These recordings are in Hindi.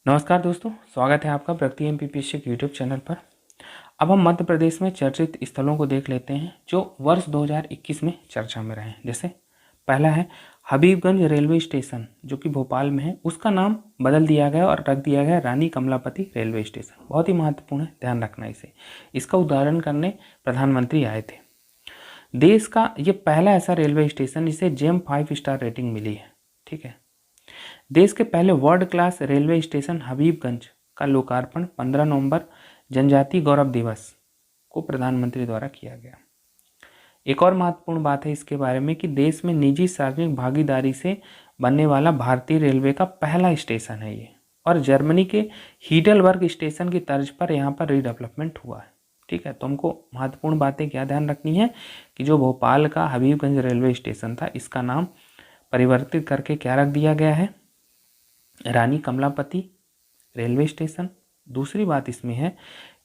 नमस्कार दोस्तों, स्वागत है आपका प्रगति एमपीपीएससी के यूट्यूब चैनल पर। अब हम मध्य प्रदेश में चर्चित स्थलों को देख लेते हैं जो वर्ष 2021 में चर्चा में रहे। जैसे पहला है हबीबगंज रेलवे स्टेशन जो कि भोपाल में है, उसका नाम बदल दिया गया और रख दिया गया रानी कमलापति रेलवे स्टेशन। बहुत ही महत्वपूर्ण है, ध्यान रखना इसे। इसका उद्घाटन करने प्रधानमंत्री आए थे। देश का ये पहला ऐसा रेलवे स्टेशन जिसे जेम 5 स्टार रेटिंग मिली है। ठीक है। देश के पहले world class railway station Habibganj का लोकार्पण 15 नवंबर जनजातीय गौरव दिवस को प्रधानमंत्री द्वारा किया गया। एक और महत्वपूर्ण बात है इसके बारे में कि देश में निजी सार्वजनिक भागीदारी से बनने वाला भारतीय रेलवे का पहला स्टेशन है ये, और जर्मनी के हीडलबर्ग स्टेशन की तर्ज पर यहाँ पर रीडेवलपमेंट हुआ है। ठीक है, तो हमको महत्वपूर्ण बातें क्या ध्यान रखनी है कि जो भोपाल का हबीबगंज रेलवे स्टेशन था, इसका नाम परिवर्तित करके क्या रख दिया गया है, रानी कमलापति रेलवे स्टेशन। दूसरी बात इसमें है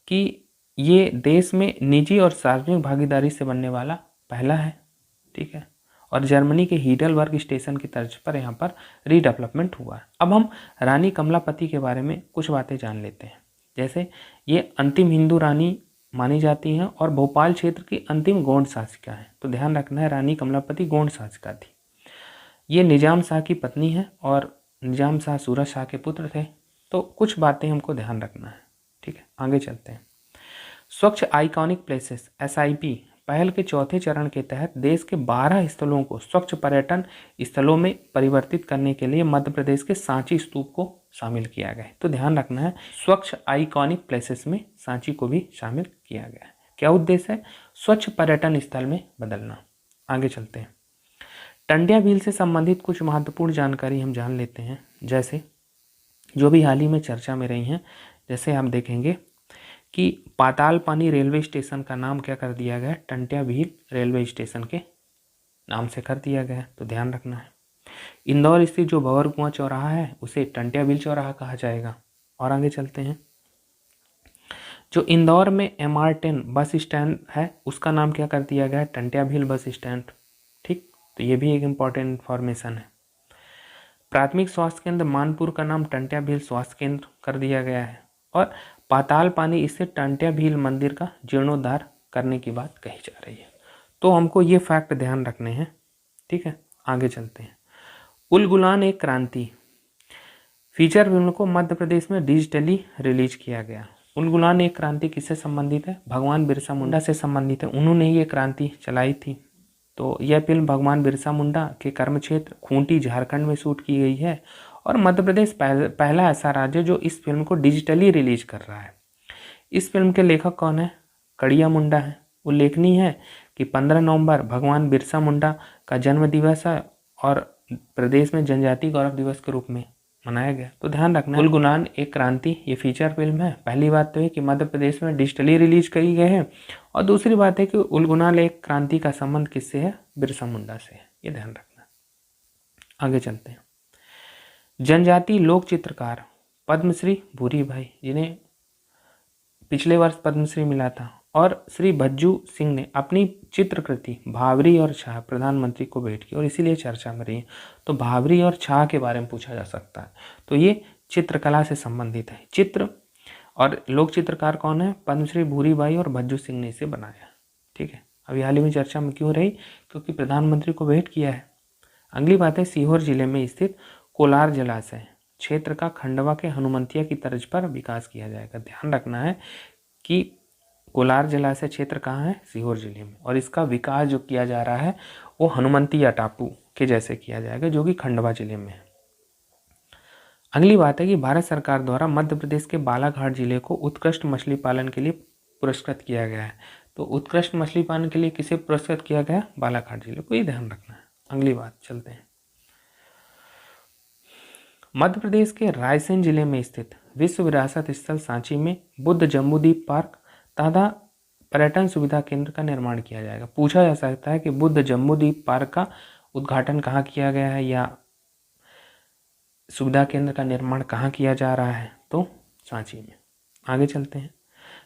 कि ये देश में निजी और सार्वजनिक भागीदारी से बनने वाला पहला है। ठीक है, और जर्मनी के हीडलबर्ग स्टेशन की तर्ज पर यहाँ पर रीडेवलपमेंट हुआ है। अब हम रानी कमलापति के बारे में कुछ बातें जान लेते हैं। जैसे ये अंतिम हिंदू रानी मानी जाती हैं और भोपाल क्षेत्र की अंतिम गोंड शासिका है। तो ध्यान रखना है, रानी कमलापति गोंड शासिका थी। ये निजाम शाह की पत्नी है और निजाम शाह सूरज शाह के पुत्र थे। तो कुछ बातें हमको ध्यान रखना है। ठीक है, आगे चलते हैं। स्वच्छ आइकॉनिक प्लेसेस SIP पहल के चौथे चरण के तहत देश के 12 स्थलों को स्वच्छ पर्यटन स्थलों में परिवर्तित करने के लिए मध्य प्रदेश के सांची स्तूप को शामिल किया गया है। तो ध्यान रखना है, स्वच्छ आइकॉनिक प्लेसेस में सांची को भी शामिल किया गया है। क्या उद्देश्य है? स्वच्छ पर्यटन स्थल में बदलना। आगे चलते हैं। टंडिया झील से संबंधित कुछ महत्वपूर्ण जानकारी हम जान लेते हैं, जैसे जो भी हाल ही में चर्चा में रही हैं। जैसे हम देखेंगे कि पाताल पानी रेलवे स्टेशन का नाम क्या कर दिया गया है, टंडिया झील रेलवे स्टेशन के नाम से कर दिया गया है। तो ध्यान रखना है। इंदौर स्थित जो भंवर कुआं चौराहा है उसे टंडिया झील चौराहा कहा जाएगा। और आगे चलते हैं। जो इंदौर में MR10 बस स्टैंड है उसका नाम क्या कर दिया गया है, टंडिया झील बस स्टैंड। ठीक, तो ये भी एक इम्पॉर्टेंट इन्फॉर्मेशन है। प्राथमिक स्वास्थ्य केंद्र मानपुर का नाम टंडिया झील स्वास्थ्य केंद्र कर दिया गया है। और पाताल पानी इससे टंडिया झील मंदिर का जीर्णोद्धार करने की बात कही जा रही है। तो हमको ये फैक्ट ध्यान रखने हैं। ठीक है, आगे चलते हैं। उल गुलान एक क्रांति फीचर फिल्म को मध्य प्रदेश में डिजिटली रिलीज किया गया। उल गुलान एक क्रांति किससे संबंधित है? भगवान बिरसा मुंडा से संबंधित है। उन्होंने ये क्रांति चलाई थी। तो यह फिल्म भगवान बिरसा मुंडा के कर्म क्षेत्र खूंटी झारखंड में शूट की गई है और मध्य प्रदेश पहला ऐसा राज्य जो इस फिल्म को डिजिटली रिलीज कर रहा है। इस फिल्म के लेखक कौन है? कड़िया मुंडा है। उल्लेखनीय है कि 15 नवंबर भगवान बिरसा मुंडा का जन्म दिवस है और प्रदेश में जनजातीय गौरव दिवस के रूप में मनाया गया। तो ध्यान रखना, उल गुलान एक क्रांति ये फीचर फिल्म है। पहली बात तो है कि मध्य प्रदेश में डिजिटली रिलीज करी गई है, और दूसरी बात है कि उल गुलान एक क्रांति का संबंध किससे है? बिरसा मुंडा से। ये ध्यान रखना। आगे चलते हैं। जनजातीय लोक चित्रकार पद्मश्री भूरी भाई, जिन्हें पिछले वर्ष पद्मश्री मिला था, और श्री भज्जू सिंह ने अपनी चित्रकृति भावरी और छाह प्रधानमंत्री को भेंट की और इसीलिए चर्चा में रही है। तो भावरी और छाह के बारे में पूछा जा सकता है। तो ये चित्रकला से संबंधित है। चित्र और लोक चित्रकार कौन है? पद्मश्री भूरी भाई और भज्जू सिंह ने इसे बनाया। ठीक है, अभी हाल ही में चर्चा में क्यों रही? क्योंकि प्रधानमंत्री को भेंट किया है। अगली बात है, सीहोर जिले में स्थित कोलार जलाशय क्षेत्र का खंडवा के हनुमंतिया की तर्ज पर विकास किया जाएगा। ध्यान रखना है कि कोलार जलाशय क्षेत्र कहाँ है? सीहोर जिले में, और इसका विकास जो किया जा रहा है वो हनुमंतिया टापू के जैसे किया जाएगा जो कि खंडवा जिले में है। अगली बात है कि भारत सरकार द्वारा मध्य प्रदेश के बालाघाट जिले को उत्कृष्ट मछली पालन के लिए पुरस्कृत किया गया है। तो उत्कृष्ट मछली पालन के लिए किसे पुरस्कृत किया गया? बालाघाट जिले को। ये ध्यान रखना है। अगली बात चलते हैं। मध्य प्रदेश के रायसेन जिले में स्थित विश्व विरासत स्थल सांची में बुद्ध जम्बूद्वीप पार्क तथा पर्यटन सुविधा केंद्र का निर्माण किया जाएगा। पूछा जा सकता है कि बुद्ध जम्बूद्वीप पार्क का उद्घाटन कहाँ किया गया है या सुविधा केंद्र का निर्माण कहाँ किया जा रहा है? तो सांची में। आगे चलते हैं।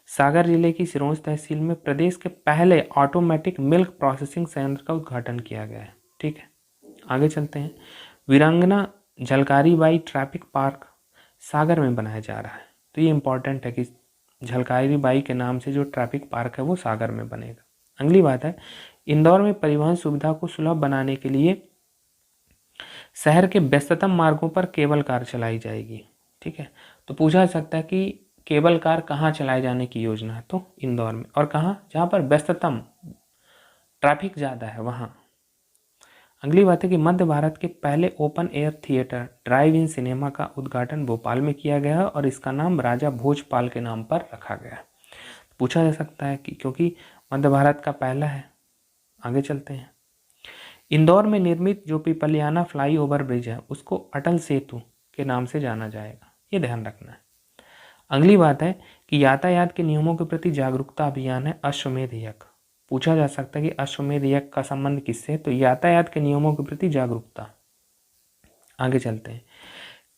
सागर जिले की सिरोंज तहसील में प्रदेश के पहले ऑटोमेटिक मिल्क प्रोसेसिंग संयंत्र का उद्घाटन किया गया है। ठीक है, आगे चलते हैं। वीरांगना झलकारी बाई ट्रैफिक पार्क सागर में बनाया जा रहा है। तो ये इंपॉर्टेंट है कि झलकारी बाई के नाम से जो ट्रैफिक पार्क है वो सागर में बनेगा। अगली बात है, इंदौर में परिवहन सुविधा को सुलभ बनाने के लिए शहर के व्यस्ततम मार्गों पर केबल कार चलाई जाएगी। ठीक है, तो पूछा जा सकता है कि केबल कार कहाँ चलाए जाने की योजना है, तो इंदौर में। और कहाँ, जहाँ पर व्यस्ततम ट्रैफिक ज़्यादा है वहाँ। अगली बात है कि मध्य भारत के पहले open air theatre drive in cinema का उद्घाटन भोपाल में किया गया है और इसका नाम राजा भोजपाल के नाम पर रखा गया है। पूछा जा सकता है कि क्योंकि मध्य भारत का पहला है। आगे चलते हैं। इंदौर में निर्मित जो पिपलियाना फ्लाईओवर ब्रिज है उसको अटल सेतु के नाम से जाना जाएगा, ये ध्यान रखना है। अगली बात है कि यातायात के नियमों के प्रति जागरूकता अभियान है अश्वमेध यज्ञ। पूछा जा सकता है कि अश्वमेध यज्ञ का संबंध किससे, तो यातायात के नियमों के प्रति जागरूकता। आगे चलते हैं।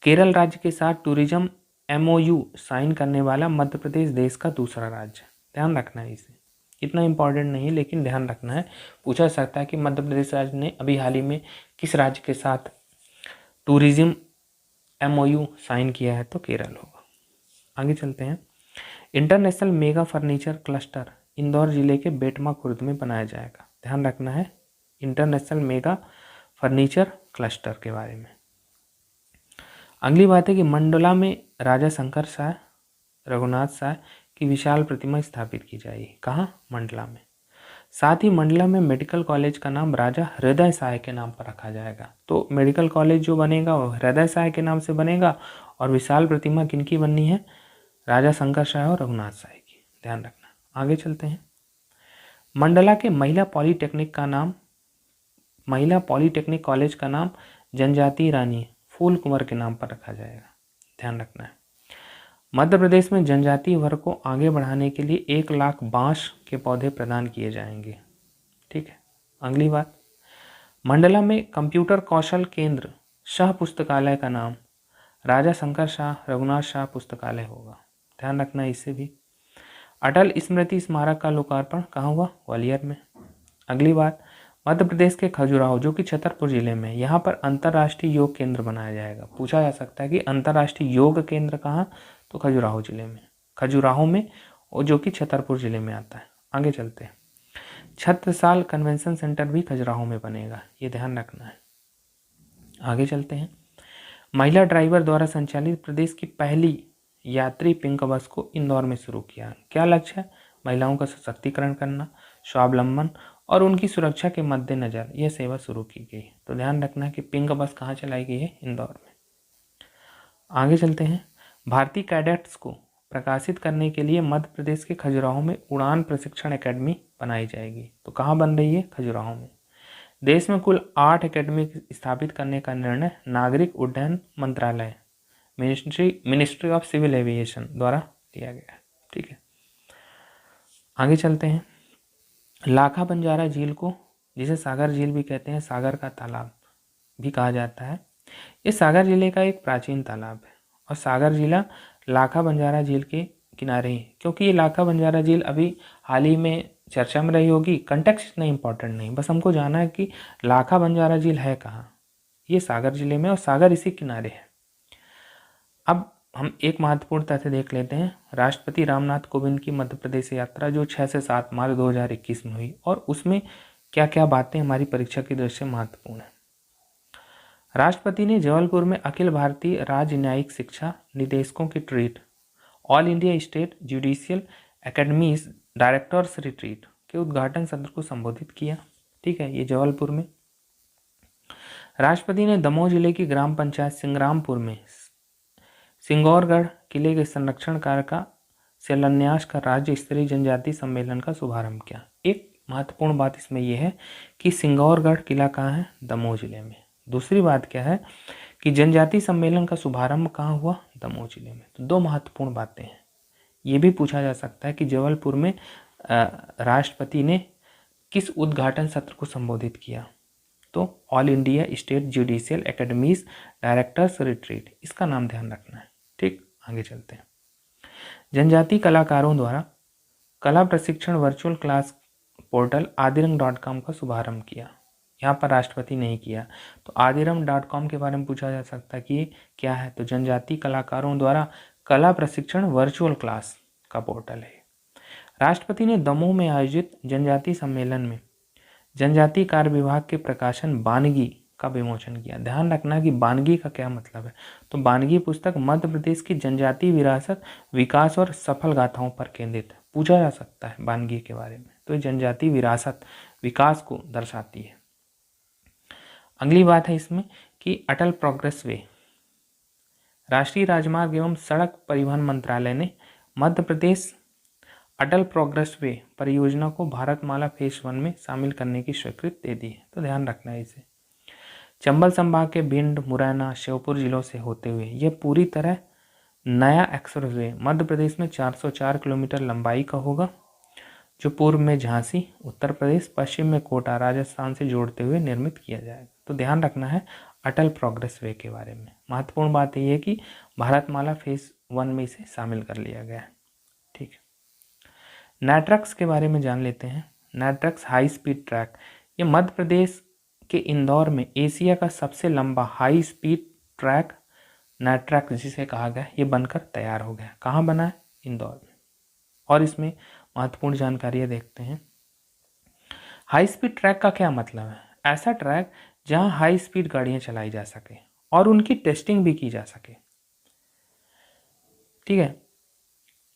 केरल राज्य के साथ टूरिज्म MOU साइन करने वाला मध्य प्रदेश देश का दूसरा राज्य। ध्यान रखना है, इसे इतना इंपॉर्टेंट नहीं है लेकिन ध्यान रखना है। पूछा जा सकता है कि मध्य प्रदेश राज्य ने अभी हाल ही में किस राज्य के साथ टूरिज्म MOU साइन किया है, तो केरल होगा। आगे चलते हैं। International mega furniture cluster Indore जिले के बेटमा खुर्द में बनाया जाएगा। ध्यान रखना है इंटरनेशनल मेगा फर्नीचर क्लस्टर के बारे में। अगली बात है कि मंडला में राजा शंकर शाह रघुनाथ शाह की विशाल प्रतिमा स्थापित की जाएगी। कहाँ, मंडला में। साथ ही मंडला में मेडिकल कॉलेज का नाम राजा हृदय शाह के नाम पर रखा जाएगा। तो मेडिकल कॉलेज जो बनेगा वो हृदय शाह के नाम से बनेगा और विशाल प्रतिमा किनकी बननी है, राजा शंकर शाह और रघुनाथ शाह की। ध्यान रखना। आगे चलते हैं। मंडला के महिला पॉलीटेक्निक कॉलेज का नाम जनजाति रानी फूल कुंवर के नाम पर रखा जाएगा। ध्यान रखना है। मध्य प्रदेश में जनजातीय वर्ग को आगे बढ़ाने के लिए 1 लाख बांस के पौधे प्रदान किए जाएंगे। ठीक है। अगली बात, मंडला में कंप्यूटर कौशल केंद्र शाह पुस्तकालय का नाम राजा शंकर शाह रघुनाथ शाह पुस्तकालय होगा। ध्यान रखना है इससे भी। अटल स्मृति स्मारक का लोकार्पण कहाँ हुआ, ग्वालियर में। अगली बात, मध्य प्रदेश के खजुराहो जो कि छतरपुर जिले में, यहाँ पर अंतर्राष्ट्रीय योग केंद्र बनाया जाएगा। पूछा जा सकता है कि अंतर्राष्ट्रीय योग केंद्र कहाँ, तो खजुराहो जिले में, खजुराहो में, और जो कि छतरपुर जिले में आता है। आगे चलते हैं। छत्रसाल कन्वेंशन सेंटर भी खजुराहो में बनेगा, ये ध्यान रखना है। आगे चलते हैं। महिला ड्राइवर द्वारा संचालित प्रदेश की पहली यात्री पिंक बस को इंदौर में शुरू किया। क्या लक्ष्य है, महिलाओं का सशक्तिकरण करना, स्वावलंबन और उनकी सुरक्षा के मद्देनजर यह सेवा शुरू की गई। तो ध्यान रखना है कि पिंक बस कहाँ चलाई गई है, इंदौर में। आगे चलते हैं। भारतीय कैडेट्स को प्रकाशित करने के लिए मध्य प्रदेश के खजुराहो में उड़ान प्रशिक्षण एकेडमी बनाई जाएगी। तो कहाँ बन रही है, खजुराहो में। देश में कुल 8 एकेडमी स्थापित करने का निर्णय नागरिक उड्डयन मंत्रालय मिनिस्ट्री ऑफ सिविल एविएशन द्वारा लिया गया है। ठीक है। आगे चलते हैं। लाखा बंजारा झील को, जिसे सागर झील भी कहते हैं, सागर का तालाब भी कहा जाता है, ये सागर जिले का एक प्राचीन तालाब है और सागर जिला लाखा बंजारा झील के किनारे ही, क्योंकि ये लाखा बंजारा झील अभी हाल ही में चर्चा में रही होगी। कंटेक्स्ट इतना इंपॉर्टेंट नहीं, बस हमको जाना है कि लाखा बंजारा झील है कहाँ, ये सागर जिले में और सागर इसी किनारे है। अब हम एक महत्वपूर्ण तथ्य देख लेते हैं। राष्ट्रपति रामनाथ कोविंद की मध्य प्रदेश यात्रा जो 6 से 7 मार्च 2021 में हुई, और उसमें क्या क्या बातें हमारी परीक्षा की दृष्टि से महत्वपूर्ण है। राष्ट्रपति ने जबलपुर में अखिल भारतीय राज्य न्यायिक शिक्षा निदेशकों की treat, all India state judicial academies directors retreat के उद्घाटन सत्र को संबोधित किया। ठीक है, ये जबलपुर में। राष्ट्रपति ने दमोह जिले की ग्राम पंचायत सिंग्रामपुर में सिंगौरगढ़ किले के संरक्षण कार्य का शिलान्यास का राज्य स्तरीय जनजातीय सम्मेलन का शुभारंभ किया। एक महत्वपूर्ण बात इसमें यह है कि सिंगौरगढ़ किला कहाँ है, दमोह जिले में। दूसरी बात क्या है कि जनजातीय सम्मेलन का शुभारंभ कहाँ हुआ, दमोह जिले में। तो 2 महत्वपूर्ण बातें हैं। ये भी पूछा जा सकता है कि जबलपुर में राष्ट्रपति ने किस उद्घाटन सत्र को संबोधित किया, तो all India state judicial academies directors retreat, इसका नाम ध्यान रखना है। ठीक, आगे चलते हैं। जनजातीय कलाकारों द्वारा कला प्रशिक्षण वर्चुअल क्लास पोर्टल आदिरंग.com का शुभारंभ किया। यहाँ पर राष्ट्रपति नहीं किया। तो आदिरम.com के बारे में पूछा जा सकता है कि ये क्या है, तो जनजातीय कलाकारों द्वारा कला प्रशिक्षण वर्चुअल क्लास का पोर्टल है। राष्ट्रपति ने दमोह में आयोजित जनजातीय सम्मेलन में जनजातीय कार्य विभाग के प्रकाशन बानगी का विमोचन किया। ध्यान रखना कि बानगी का क्या मतलब है, तो बानगी पुस्तक मध्य प्रदेश की जनजातीय विरासत, विकास और सफल गाथाओं पर केंद्रित है। पूछा जा सकता है बानगी के बारे में, तो जनजातीय विरासत विकास को दर्शाती है। अगली बात है इसमें कि अटल प्रोग्रेस वे। राष्ट्रीय राजमार्ग एवं सड़क परिवहन मंत्रालय ने मध्य प्रदेश अटल प्रोग्रेस वे परियोजना को भारतमाला फेज 1 में शामिल करने की स्वीकृति दे दी है, तो ध्यान रखना है इसे। चंबल संभाग के भिंड, मुरैना, श्योपुर जिलों से होते हुए यह पूरी तरह नया एक्सप्रेसवे मध्य प्रदेश में 404 किलोमीटर लंबाई का होगा, जो पूर्व में झांसी उत्तर प्रदेश, पश्चिम में कोटा राजस्थान से जोड़ते हुए निर्मित किया जाएगा। तो ध्यान रखना है अटल प्रोग्रेस वे के बारे में। महत्वपूर्ण बात यह है कि भारतमाला फेज 1 में इसे शामिल कर लिया गया है। ठीक है, नेट्रक्स के बारे में जान लेते हैं। नेट्रक्स हाई स्पीड ट्रैक, ये मध्य प्रदेश के इंदौर में एशिया का सबसे लंबा हाई स्पीड ट्रैक नेट्रक्स जिसे कहा गया, ये बनकर तैयार हो गया। कहाँ बना है? इंदौर में। और इसमें महत्वपूर्ण जानकारियाँ देखते हैं। हाई स्पीड ट्रैक का क्या मतलब है? ऐसा ट्रैक जहां हाई स्पीड गाड़ियां चलाई जा सके और उनकी टेस्टिंग भी की जा सके। ठीक है,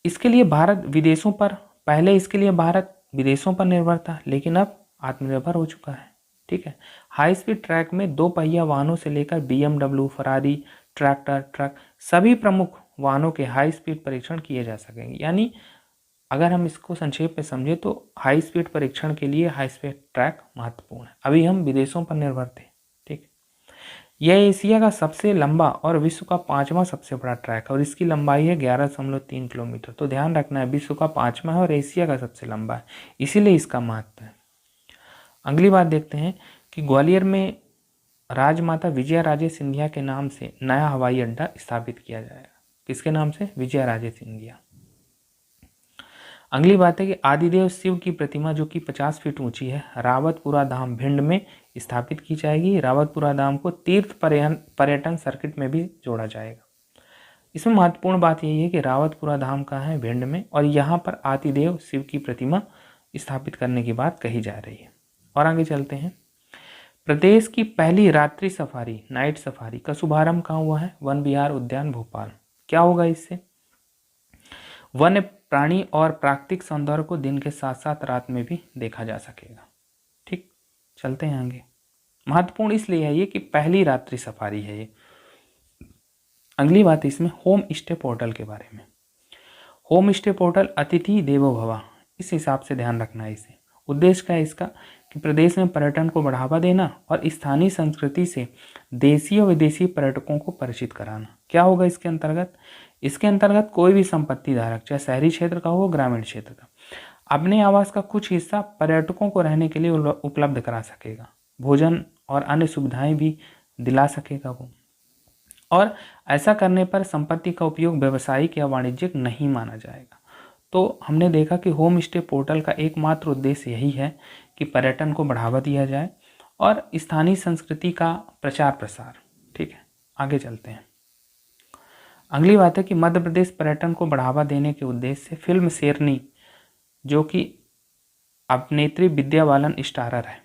इसके लिए भारत विदेशों पर, पहले इसके लिए भारत विदेशों पर निर्भर था, लेकिन अब आत्मनिर्भर हो चुका है। ठीक है, हाई स्पीड ट्रैक में 2 पहिया वाहनों से लेकर BMW, फरारी, ट्रैक्टर, ट्रक सभी प्रमुख वाहनों के हाई स्पीड परीक्षण किए जा सकेंगे। यानी अगर हम इसको संक्षेप में समझे तो हाई स्पीड परीक्षण के लिए हाई स्पीड ट्रैक महत्वपूर्ण है। अभी हम विदेशों पर निर्भर थे। ठीक, यह एशिया का सबसे लंबा और विश्व का 5वां सबसे बड़ा ट्रैक है और इसकी लंबाई है 11.3 किलोमीटर। तो ध्यान रखना है विश्व का 5वां है और एशिया का सबसे लंबा है, इसीलिए इसका महत्व है। अगली बात देखते हैं कि ग्वालियर में राजमाता विजया राजे सिंधिया के नाम से नया हवाई अड्डा स्थापित किया जाएगा। किसके नाम से? विजया राजे सिंधिया। अगली बात है कि आदिदेव शिव की प्रतिमा जो कि 50 फीट ऊंची है, रावतपुरा धाम भिंड में स्थापित की जाएगी। रावतपुरा धाम को तीर्थ पर्यटन सर्किट में भी जोड़ा जाएगा। इसमें महत्वपूर्ण बात यही है कि रावतपुरा धाम कहाँ है? भिंड में, और यहाँ पर आदिदेव शिव की प्रतिमा स्थापित करने की बात कही जा रही है। और आगे चलते हैं। प्रदेश की पहली रात्रि सफारी, नाइट सफारी का शुभारंभ कहाँ हुआ है? वन विहार उद्यान भोपाल। क्या होगा इससे? वन्य प्राणी और प्राकृतिक सौंदर्य को दिन के साथ साथ रात में भी देखा जा सकेगा। ठीक, चलते हैं आगे। महत्वपूर्ण इसलिए है ये कि पहली रात्रि सफारी है ये। अगली बात इसमें होम स्टे पोर्टल के बारे में। होम स्टे पोर्टल अतिथि देवो भव, इस हिसाब से ध्यान रखना है इसे। उद्देश्य क्या है इसका? कि प्रदेश में पर्यटन को बढ़ावा देना और स्थानीय संस्कृति से देशी और विदेशी पर्यटकों को परिचित कराना। क्या होगा इसके अंतर्गत? इसके अंतर्गत कोई भी संपत्ति धारक, चाहे शहरी क्षेत्र का हो ग्रामीण क्षेत्र का, अपने आवास का कुछ हिस्सा पर्यटकों को रहने के लिए उपलब्ध करा सकेगा। भोजन और अन्य सुविधाएं भी दिला सकेगा वो। और ऐसा करने पर संपत्ति का उपयोग व्यावसायिक या वाणिज्यिक नहीं माना जाएगा। तो हमने देखा कि होम स्टे पोर्टल का एकमात्र उद्देश्य यही है कि पर्यटन को बढ़ावा दिया जाए और स्थानीय संस्कृति का प्रचार प्रसार। ठीक है, आगे चलते हैं। अगली बात है कि मध्य प्रदेश पर्यटन को बढ़ावा देने के उद्देश्य से फिल्म शेरनी, जो कि अभिनेत्री विद्या बालन स्टारर है,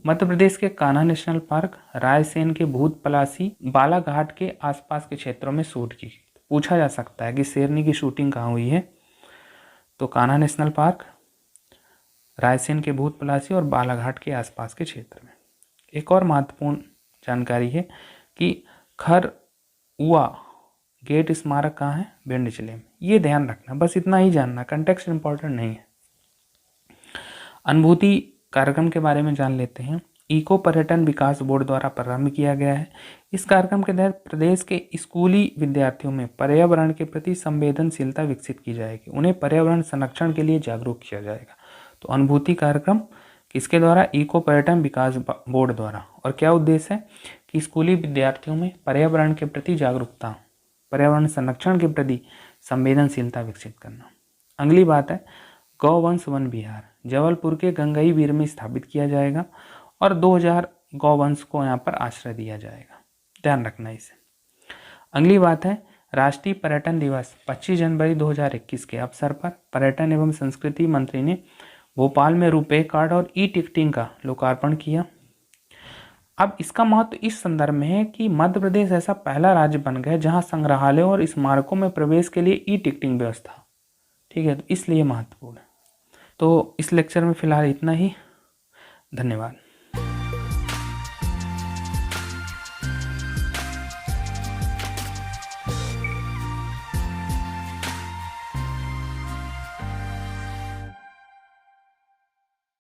मध्य प्रदेश के कान्हा नेशनल पार्क, रायसेन के भूत पलासी, बालाघाट के आसपास के क्षेत्रों में शूट की। पूछा जा सकता है कि शेरनी की शूटिंग कहाँ हुई है? तो कान्हा नेशनल पार्क, रायसेन के भूत पलासी और बालाघाट के आसपास के क्षेत्र में। एक और महत्वपूर्ण जानकारी है कि खरउआ गेट स्मारक कहाँ है? भिंड जिले में। ये ध्यान रखना, बस इतना ही जानना, कंटेक्स्ट इंपॉर्टेंट नहीं है। अनुभूति कार्यक्रम के बारे में जान लेते हैं। इको पर्यटन विकास बोर्ड द्वारा प्रारंभ किया गया है। इस कार्यक्रम के तहत प्रदेश के स्कूली विद्यार्थियों में पर्यावरण के प्रति संवेदनशीलता विकसित की जाएगी, उन्हें पर्यावरण संरक्षण के लिए जागरूक किया जाएगा। तो अनुभूति कार्यक्रम किसके द्वारा? इको पर्यटन विकास बोर्ड द्वारा। और क्या उद्देश्य है? कि स्कूली विद्यार्थियों में पर्यावरण के प्रति जागरूकता, पर्यावरण संरक्षण के प्रति संवेदनशीलता विकसित करना। अगली बात है गौवंश वन विहार, जबलपुर के गंगई बीर में स्थापित किया जाएगा और 2000 गौवंश को यहाँ पर आश्रय दिया जाएगा। ध्यान रखना इसे। अगली बात है राष्ट्रीय पर्यटन दिवस 25 जनवरी 2021 के अवसर पर पर्यटन एवं संस्कृति मंत्री ने भोपाल में रुपे कार्ड और ई टिकटिंग का लोकार्पण किया। अब इसका महत्व इस संदर्भ में है कि मध्य प्रदेश ऐसा पहला राज्य बन गया जहां संग्रहालयों और स्मारकों में प्रवेश के लिए ई टिकटिंग व्यवस्था, ठीक है, तो इसलिए महत्वपूर्ण है। तो इस लेक्चर में फिलहाल इतना ही। धन्यवाद।